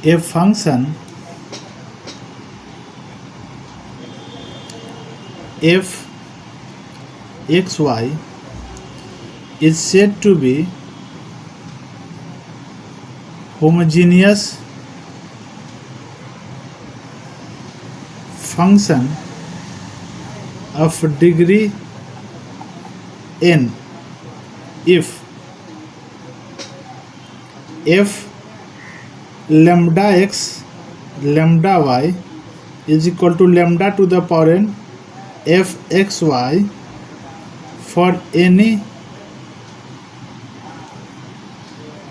a function f x y is said to be homogeneous function of degree n if f lambda x lambda y is equal to lambda to the power n f x y for any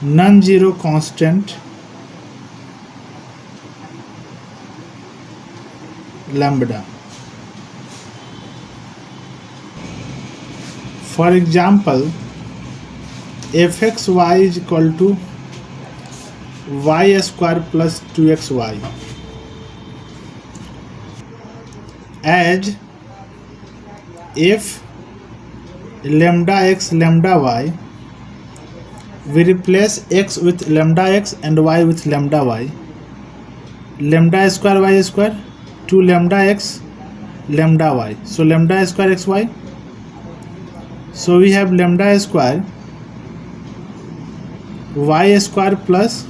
non-zero constant lambda. For example, fxy is equal to y square plus 2xy, as if lambda x lambda y, we replace x with lambda x and y with lambda y. Lambda square y square 2 lambda x lambda y, so lambda square xy. So we have lambda square y square plus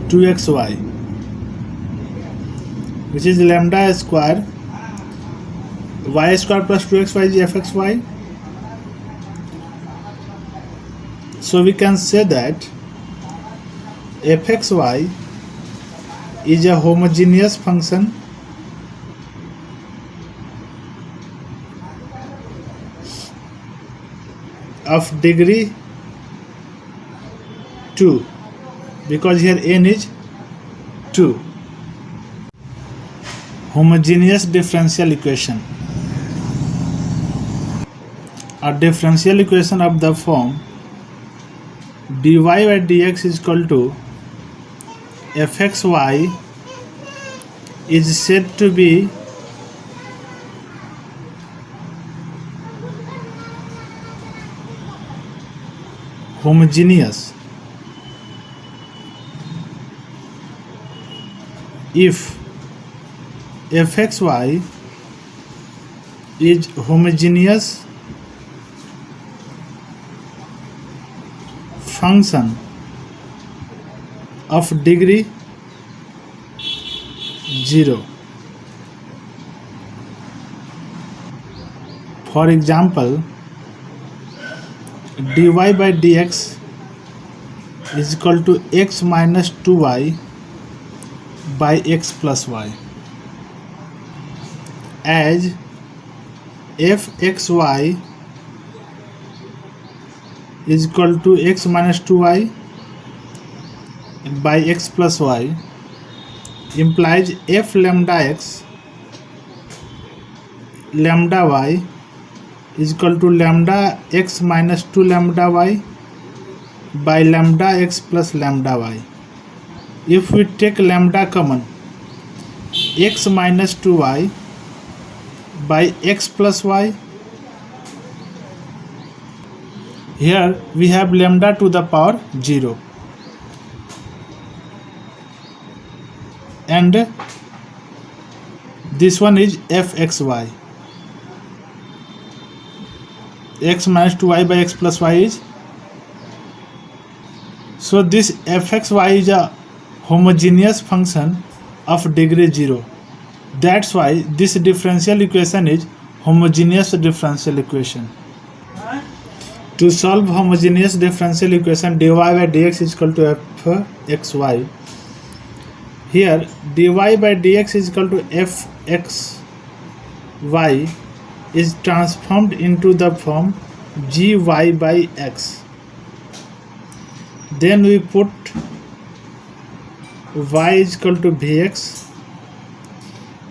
2xy, which is lambda square y square plus 2xy is fxy. So we can say that fxy is a homogeneous function of degree 2, because here n is 2. Homogeneous differential equation. A differential equation of the form dy by dx is equal to fxy is said to be homogeneous if fxy is homogeneous function of degree 0. For example, dy by dx is equal to x minus 2y by x plus y, as fxy is equal to x minus 2y by x plus y implies f lambda x lambda y is equal to lambda x minus 2 lambda y by lambda x plus lambda y. If we take lambda common, x minus 2y by x plus y, here we have lambda to the power 0, and this one is fxy. X minus 2y by x plus y is, so this fxy is a homogeneous function of degree 0. That's why this differential equation is homogeneous differential equation. To solve homogeneous differential equation dy by dx is equal to fxy, here dy by dx is equal to fxy is transformed into the form gy by x. Then we put y is equal to vx.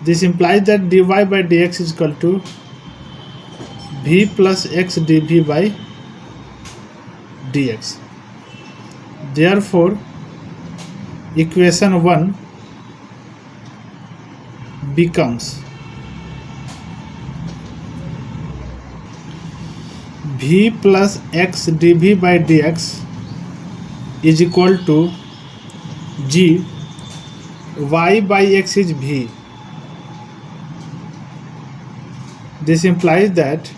This implies that dy by dx is equal to v plus x dv by dx. Therefore, equation 1 becomes v plus x dv by dx is equal to g, y by x is v. This implies that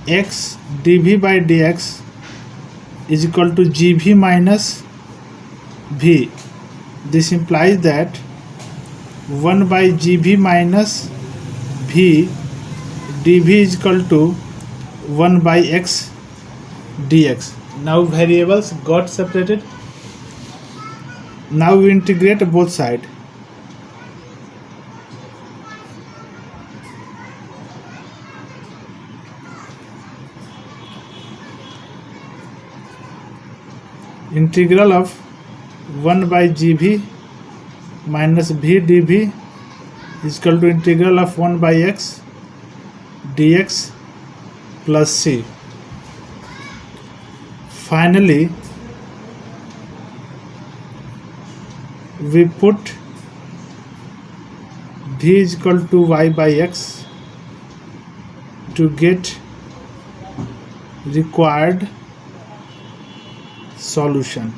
x dv by dx is equal to gv minus v. This implies that 1 by gv minus v dv is equal to 1 by x dx. Now variables got separated. Now we integrate both sides. Integral of 1 by gv minus v dv is equal to integral of 1 by x dx plus c. Finally, we put v is equal to y by x to get required solution.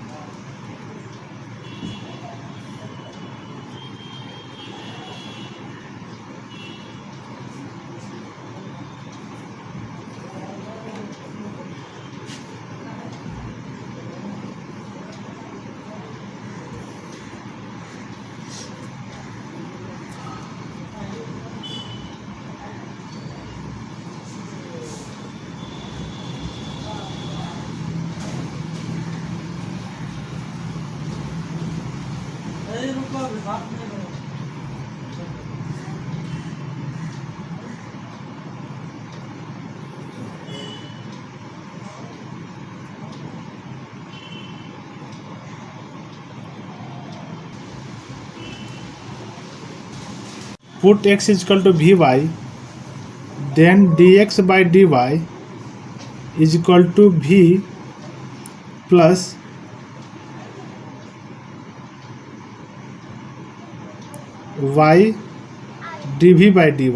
Put x is equal to vy, then dx by dy is equal to v plus y dv by dy.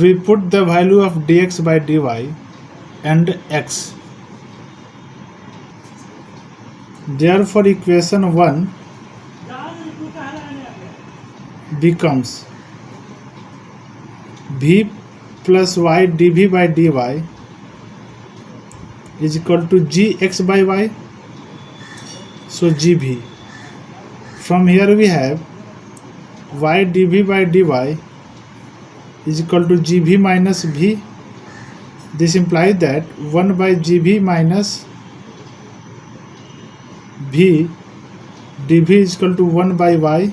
We put the value of dx by dy and x. Therefore, equation 1 becomes v plus y dv by dy is equal to gx by y, so gv. From here we have y dv by dy is equal to gv minus v. This implies that 1 by gv minus v dv is equal to 1 by y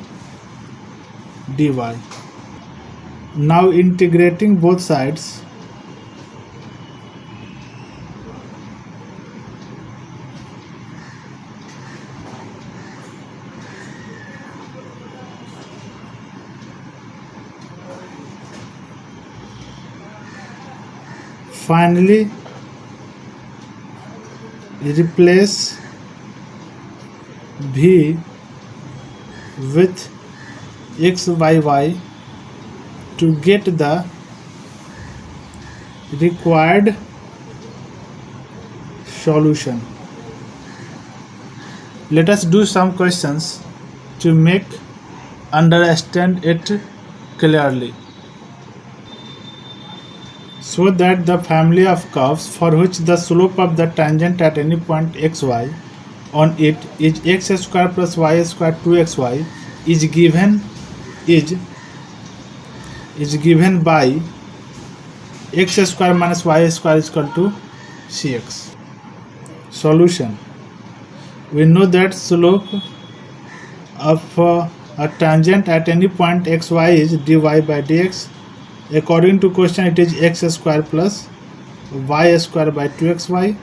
dy. Now integrating both sides, finally replace v with x by y to get the required solution. Let us do some questions to make understand it clearly. So that the family of curves for which the slope of the tangent at any point xy on it is x square plus y square 2xy is given by x square minus y square is equal to cx. Solution. We know that slope of a tangent at any point xy is dy by dx. According to question, it is x square plus y square by 2xy.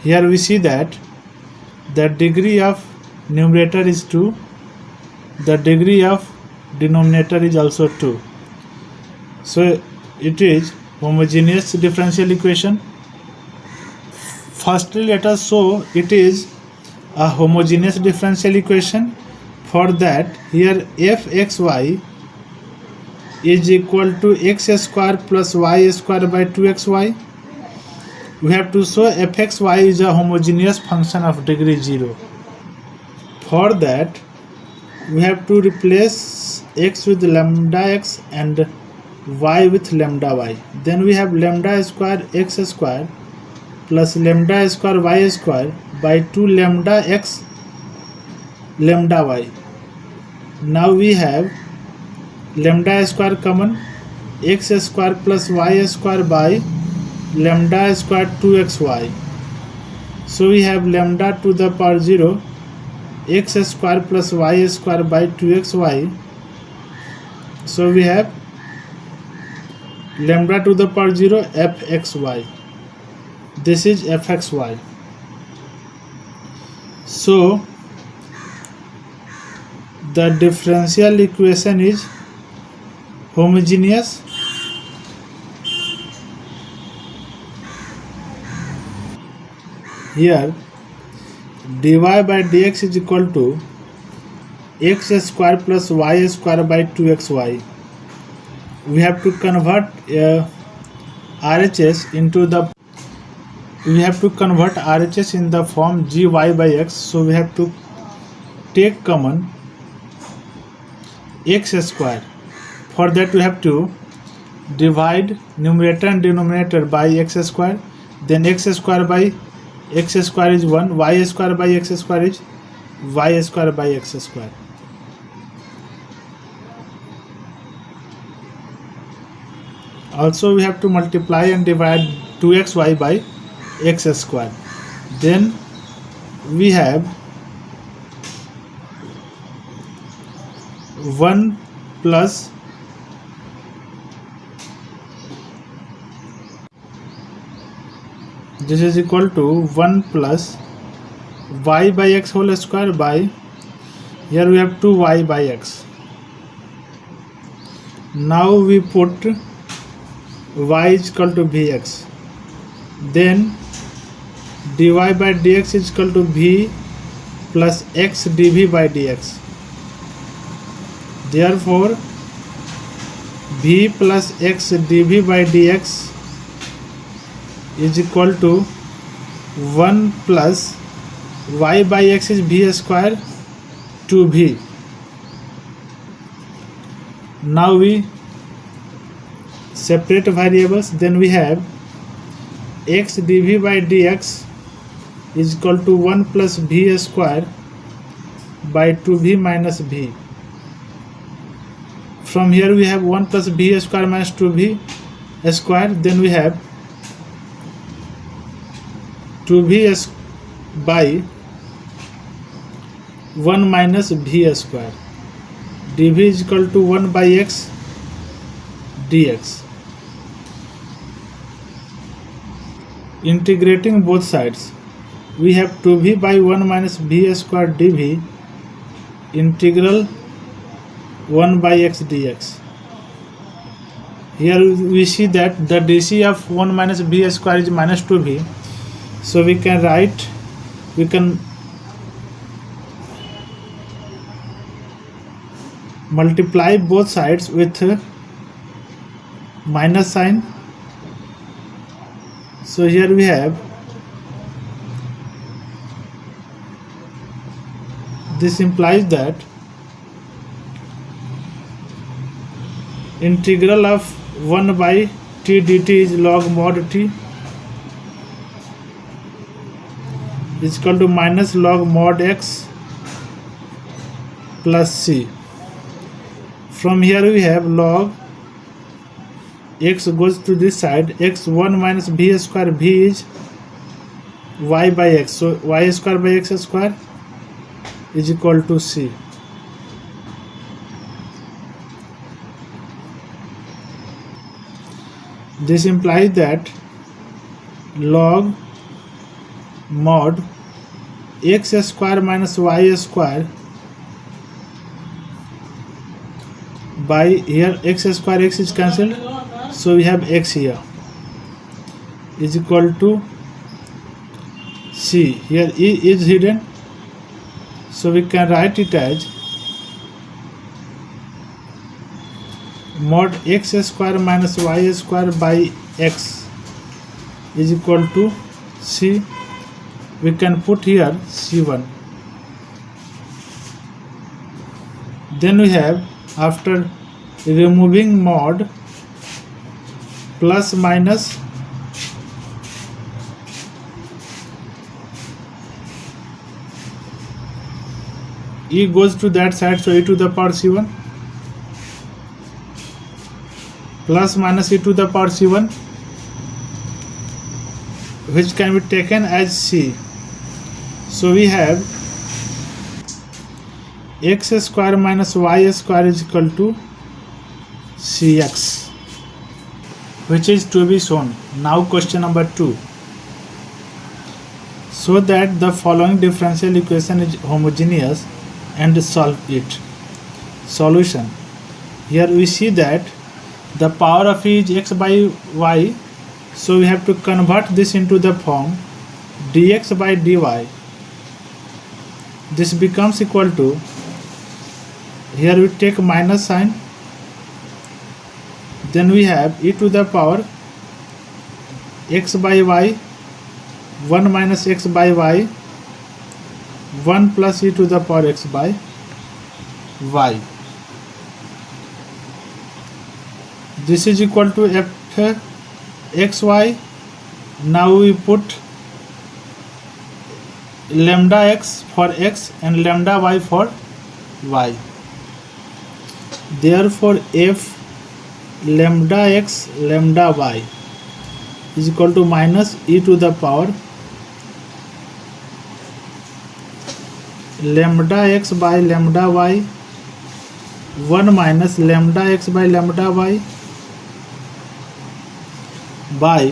Here we see that the degree of numerator is 2, the degree of denominator is also 2. So it is homogeneous differential equation. Firstly, let us show it is a homogeneous differential equation For that, here fxy is equal to x square plus y square by 2xy. We have to show fxy is a homogeneous function of degree 0. For that, we have to replace x with lambda x and y with lambda y. Then we have lambda square x square plus lambda square y square by 2 lambda x lambda y. Now we have lambda square common, x square plus y square by lambda square 2xy. So we have lambda to the power 0 x square plus y square by 2xy. So we have lambda to the power 0 fxy. This is fxy. So the differential equation is homogeneous. Here dy by dx is equal to x square plus y square by 2xy. We have to convert RHS into the in the form gy by x. So we have to take common x square. For that we have to divide numerator and denominator by x square. Then x square by x square is 1, y square by x square is y square by x square. Also we have to multiply and divide 2xy by x square. Then we have 1 plus this is equal to 1 plus y by x whole square by, here we have 2y by x. Now we put y is equal to vx. Then dy by dx is equal to v plus x dv by dx. Therefore v plus x dv by dx is equal to 1 plus y by x is v square 2v. Now we separate variables. Then we have x dv by dx is equal to 1 plus v square by 2v minus v. From here we have 1 plus v square minus 2v square. Then we have 2v by 1 minus v square. dv is equal to 1 by x dx. Integrating both sides, we have 2v by 1 minus v square dv integral 1 by x dx. Here we see that the dc of 1 minus v square is minus 2v. So we can multiply both sides with minus sign. So here we have this implies that integral of 1 by t dt is log mod t is equal to minus log mod x plus c. From here we have log x goes to this side, x1 minus v square, v is y by x. So y square by x square is equal to c. This implies that log mod x square minus y square by, here x square x is cancelled, so we have x here is equal to c. Here e is hidden, so we can write it as mod x square minus y square by x is equal to c. We can put here c1. Then we have, after removing mod, plus minus e goes to that side, so e to the power c1 plus minus e to the power c1, which can be taken as c. So we have x square minus y square is equal to cx, which is to be shown. Now question number 2. So that the following differential equation is homogeneous and solve it. Solution. Here we see that the power of e is x by y, so we have to convert this into the form dx by dy. This becomes equal to, here we take minus sign, then we have e to the power x by y, 1 minus x by y, 1 plus e to the power x by y. This is equal to f xy. Now we put lambda x for x and lambda y for y. Therefore f lambda x lambda y is equal to minus e to the power lambda x by lambda y, 1 minus lambda x by lambda y by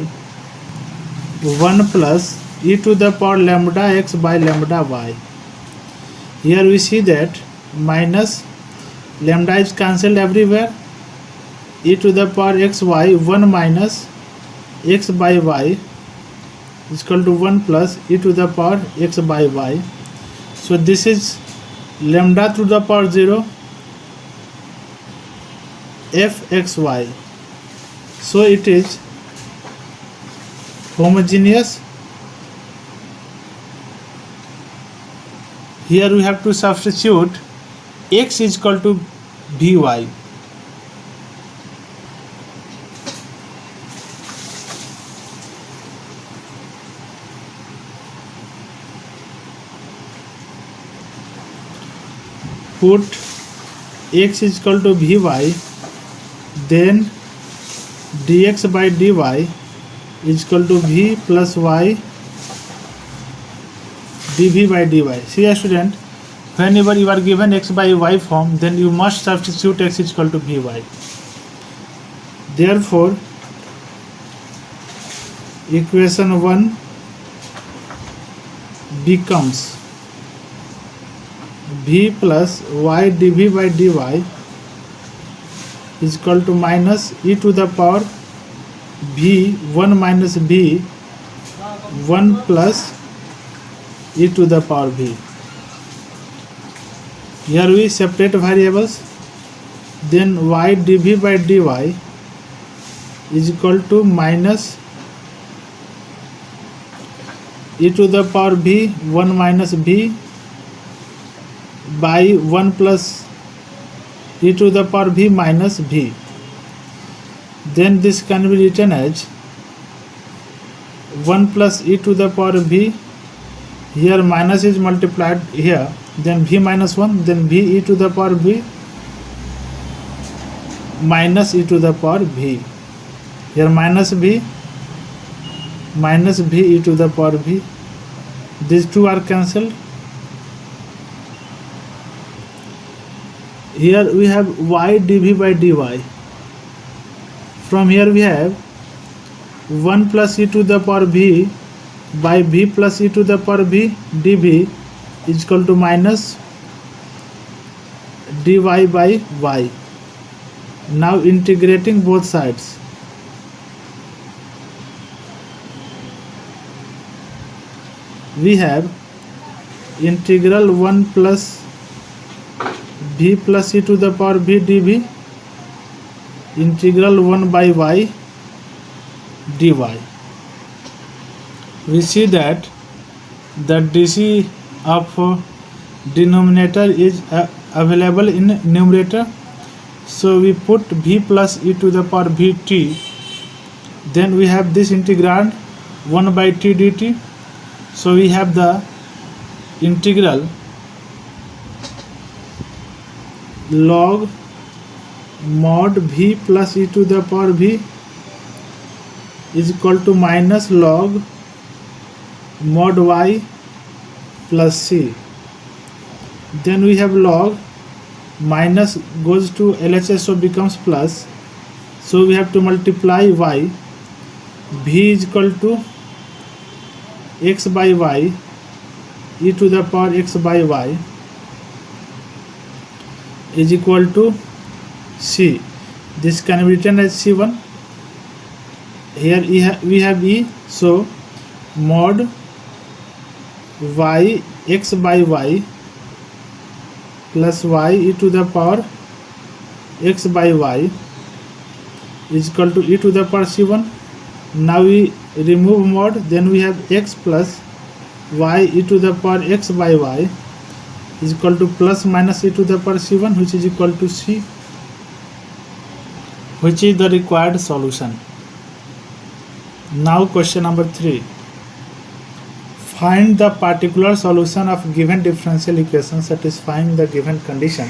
1 plus e to the power lambda x by lambda y. Here we see that minus lambda is cancelled everywhere. E to the power xy, 1 minus x by y is equal to 1 plus e to the power x by y. So this is lambda to the power 0 fxy. So it is homogeneous. Here we have to substitute x is equal to by. Put x is equal to by, then dx by dy is equal to v plus y dv by dy. See student, whenever you are given x by y form, then you must substitute x is equal to by. Therefore equation 1 becomes v plus y dv by dy is equal to minus e to the power v 1 minus v 1 plus e to the power v. Here we separate variables, then y dv by dy is equal to minus e to the power v 1 minus v by 1 plus e to the power v minus v. Then this can be written as 1 plus e to the power v. Here minus is multiplied here, then v minus 1, then v e to the power v minus e to the power v. Here minus v e to the power v. These two are cancelled. Here we have y dv by dy. From here we have 1 plus e to the power v by v plus e to the power v dv is equal to minus dy by y. Now integrating both sides, we have integral 1 plus v plus e to the power v dv integral 1 by y dy. We see that the dc of denominator is available in numerator, so we put v plus e to the power vt. Then we have this integrand 1 by t dt, so we have the integral log mod v plus e to the power v is equal to minus log mod y plus c. Then we have log, minus goes to LHS, so becomes plus, so we have to multiply y. V is equal to x by y e to the power x by y is equal to c. This can be written as c1. Here we have e, so mod y x by y plus y e to the power x by y is equal to e to the power c1. Now we remove mod, then we have x plus y e to the power x by y is equal to plus minus e to the power c1, which is equal to c, which is the required solution. Now question number 3. Find the particular solution of given differential equation satisfying the given condition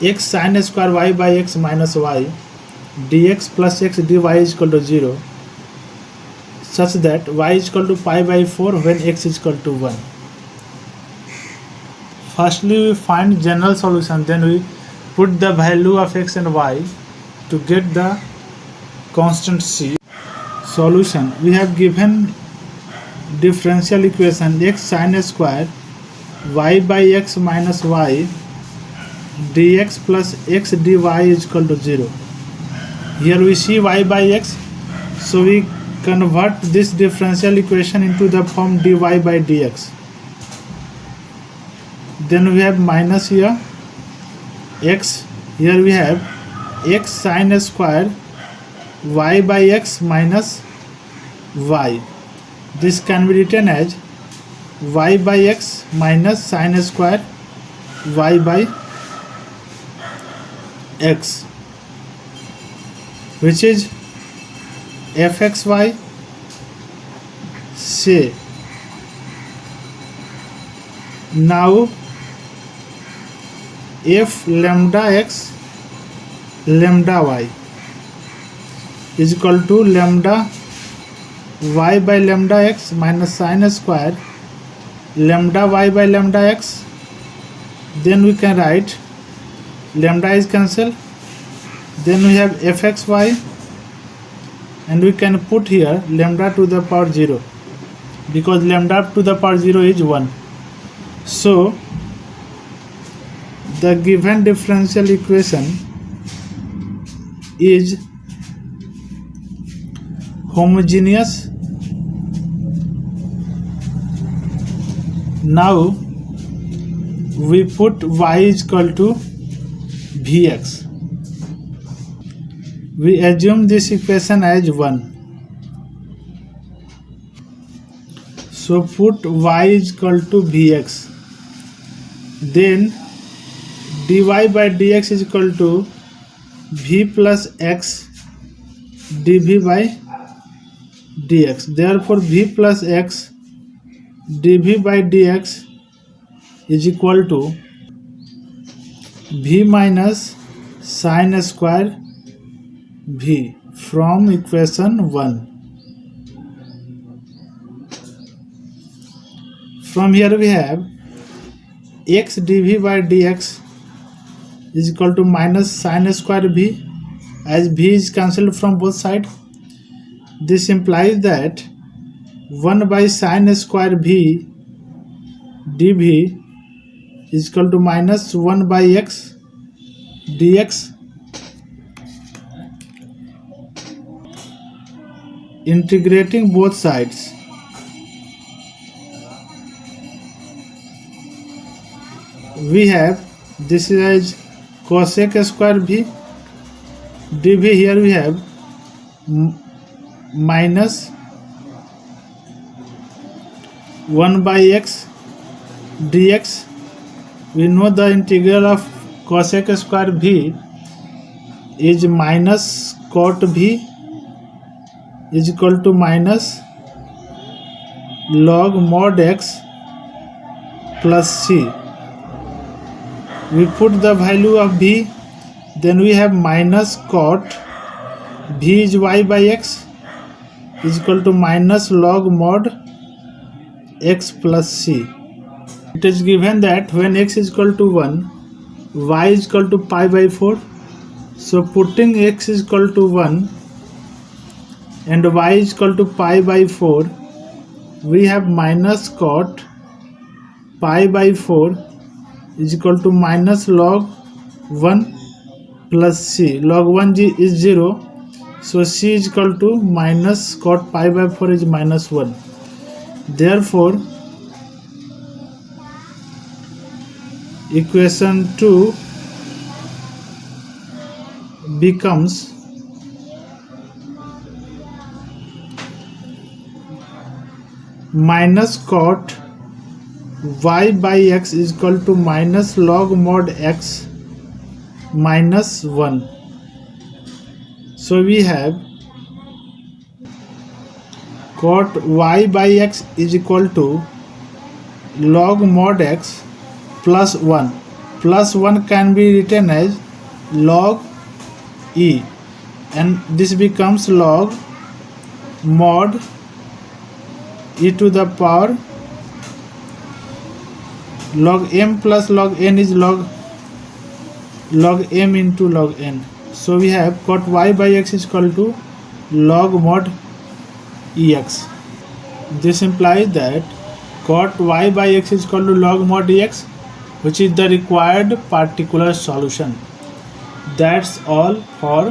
x sin square y by x minus y dx plus x dy is equal to 0, such that y is equal to pi by 4 when x is equal to 1. Firstly, we find general solution, then we put the value of x and y to get the constant c. Solution: we have given differential equation x sin square y by x minus y dx plus x dy is equal to 0. Here we see y by x, so we convert this differential equation into the form dy by dx. Then we have minus here x, here we have x sin square y by x minus y. This can be written as y by x minus sin square y by x, which is fxy. Say now if lambda x lambda y is equal to lambda y by lambda x minus sin square lambda y by lambda x, then we can write lambda is cancelled, then we have fxy, and we can put here lambda to the power 0 because lambda to the power 0 is 1. So the given differential equation is homogeneous. Now we put y is equal to vx. We assume this equation as 1. So put y is equal to vx. Then dy by dx is equal to v plus x dv by dx. Therefore v plus x dv by dx is equal to v minus sin square v from equation 1. From here we have x dv by dx is equal to minus sin square v, as v is cancelled from both sides. This implies that 1 by sin square v dv is equal to minus 1 by x dx. Integrating both sides, we have this is as cosec square v dv, here we have minus 1 by x dx. We know the integral of cosec square v is minus cot v is equal to minus log mod x plus c. We put the value of v, then we have minus cot v is y by x is equal to minus log mod x plus c. It is given that when x is equal to 1, y is equal to pi by 4. So putting x is equal to 1 and y is equal to pi by 4, we have minus cot pi by 4 is equal to minus log 1 plus c. Log 1 is 0, so c is equal to minus cot pi by 4 is minus 1. Therefore, equation 2 becomes minus cot y by x is equal to minus log mod x minus 1. So we have cot y by x is equal to log mod x plus 1. Plus 1 can be written as log e, and this becomes log mod e to the power log m plus log n is log m into log n. So we have cot y by x is equal to log mod ex. This implies that cot y by x is equal to log mod ex, which is the required particular solution. That's all for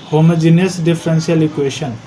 homogeneous differential equation.